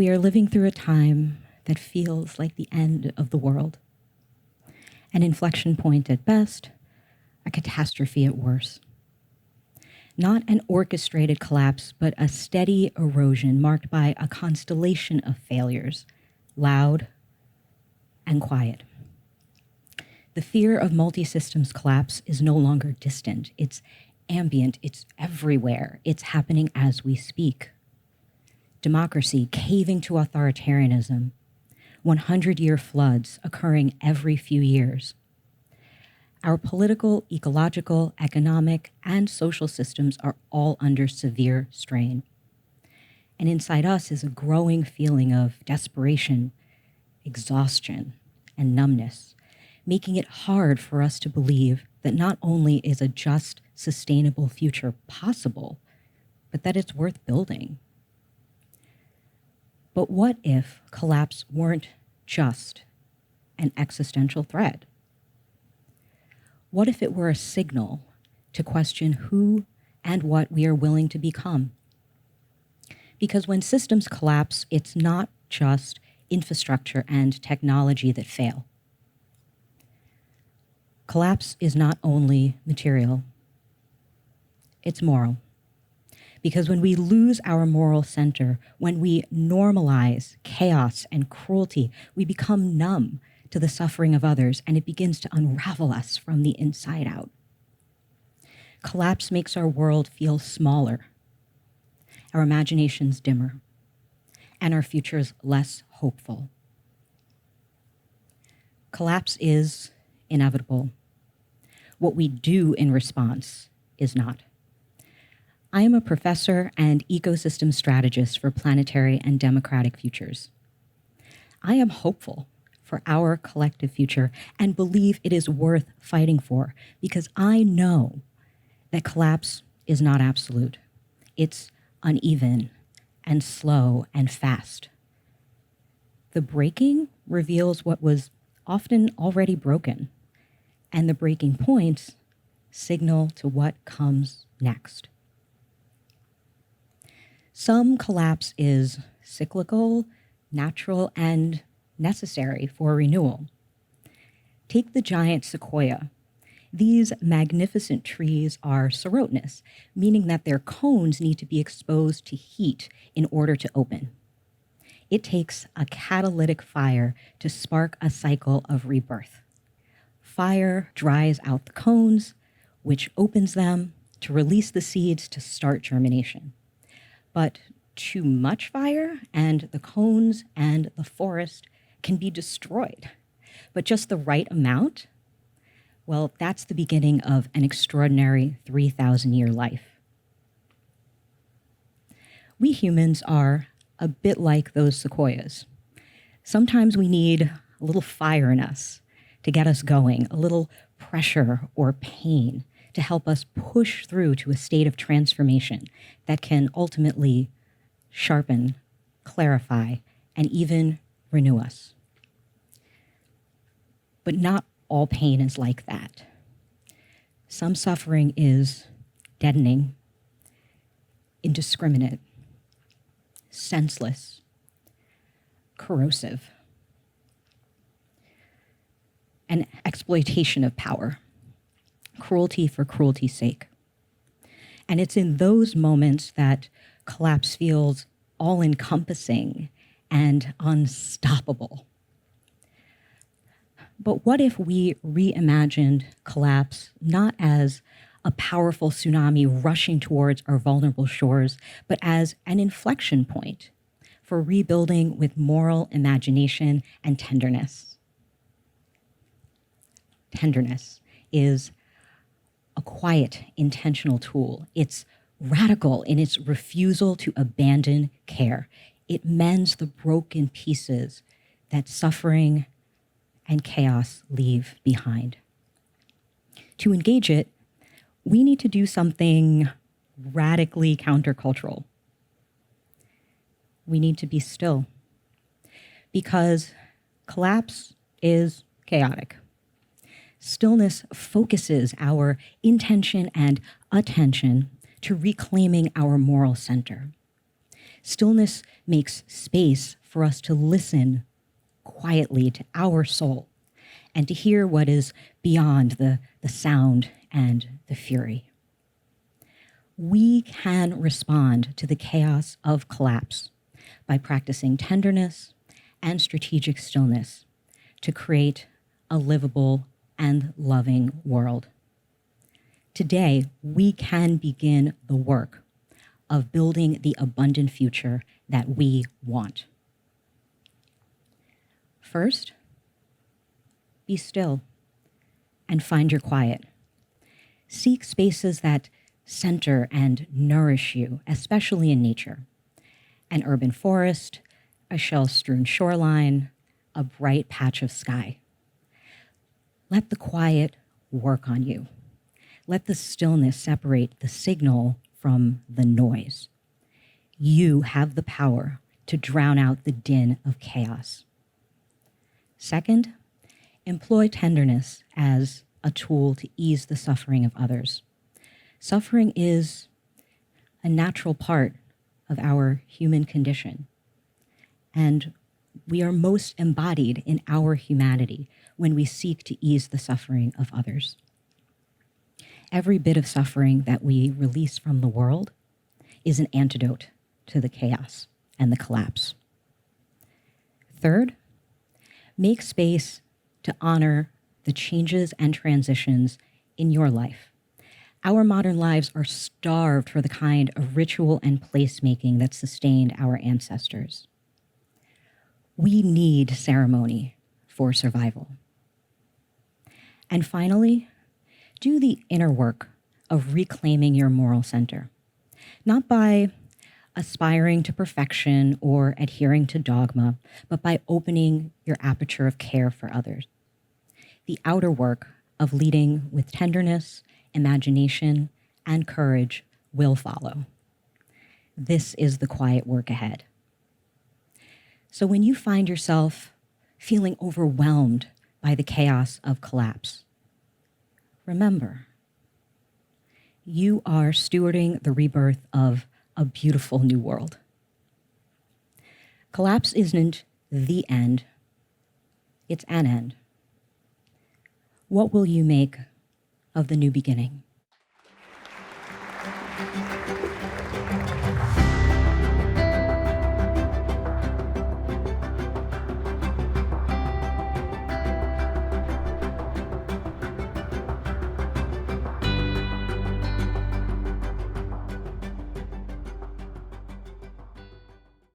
We are living through a time that feels like the end of the world. An inflection point at best, a catastrophe at worst. Not an orchestrated collapse, but a steady erosion marked by a constellation of failures, loud and quiet. The fear of multi-systems collapse is no longer distant. It's ambient, it's everywhere. It's happening as we speak. Democracy caving to authoritarianism, 100-year floods occurring every few years. Our political, ecological, economic, and social systems are all under severe strain. And inside us is a growing feeling of desperation, exhaustion, and numbness, making it hard for us to believe that not only is a just, sustainable future possible, but that it's worth building. But what if collapse weren't just an existential threat? What if it were a signal to question who and what we are willing to become? Because when systems collapse, it's not just infrastructure and technology that fail. Collapse is not only material, it's moral. Because when we lose our moral center, when we normalize chaos and cruelty, we become numb to the suffering of others, and it begins to unravel us from the inside out. Collapse makes our world feel smaller, our imaginations dimmer, and our futures less hopeful. Collapse is inevitable. What we do in response is not. I am a professor and ecosystem strategist for planetary and democratic futures. I am hopeful for our collective future and believe it is worth fighting for because I know that collapse is not absolute. It's uneven and slow and fast. The breaking reveals what was often already broken, and the breaking points signal to what comes next. Some collapse is cyclical, natural, and necessary for renewal. Take the giant sequoia. These magnificent trees are serotinous, meaning that their cones need to be exposed to heat in order to open. It takes a catalytic fire to spark a cycle of rebirth. Fire dries out the cones, which opens them to release the seeds to start germination. But too much fire and the cones and the forest can be destroyed. But just the right amount, well, that's the beginning of an extraordinary 3,000-year life. We humans are a bit like those sequoias. Sometimes we need a little fire in us to get us going, a little pressure or pain to help us push through to a state of transformation that can ultimately sharpen, clarify, and even renew us. But not all pain is like that. Some suffering is deadening, indiscriminate, senseless, corrosive, and exploitation of power, cruelty for cruelty's sake. And it's in those moments that collapse feels all-encompassing and unstoppable. But what if we reimagined collapse not as a powerful tsunami rushing towards our vulnerable shores, but as an inflection point for rebuilding with moral imagination and tenderness? Tenderness is a quiet, intentional tool. It's radical in its refusal to abandon care. It mends the broken pieces that suffering and chaos leave behind. To engage it, we need to do something radically countercultural. We need to be still, because collapse is chaotic. Stillness focuses our intention and attention to reclaiming our moral center. Stillness makes space for us to listen quietly to our soul and to hear what is beyond the sound and the fury. We can respond to the chaos of collapse by practicing tenderness and strategic stillness to create a livable and loving world. Today, we can begin the work of building the abundant future that we want. First, be still and find your quiet. Seek spaces that center and nourish you, especially in nature. An urban forest, a shell-strewn shoreline, a bright patch of sky. Let the quiet work on you. Let the stillness separate the signal from the noise. You have the power to drown out the din of chaos. Second, employ tenderness as a tool to ease the suffering of others. Suffering is a natural part of our human condition, and we are most embodied in our humanity when we seek to ease the suffering of others. Every bit of suffering that we release from the world is an antidote to the chaos and the collapse. Third, make space to honor the changes and transitions in your life. Our modern lives are starved for the kind of ritual and placemaking that sustained our ancestors. We need ceremony for survival. And finally, do the inner work of reclaiming your moral center, not by aspiring to perfection or adhering to dogma, but by opening your aperture of care for others. The outer work of leading with tenderness, imagination, and courage will follow. This is the quiet work ahead. So when you find yourself feeling overwhelmed by the chaos of collapse, remember, you are stewarding the rebirth of a beautiful new world. Collapse isn't the end, it's an end. What will you make of the new beginning?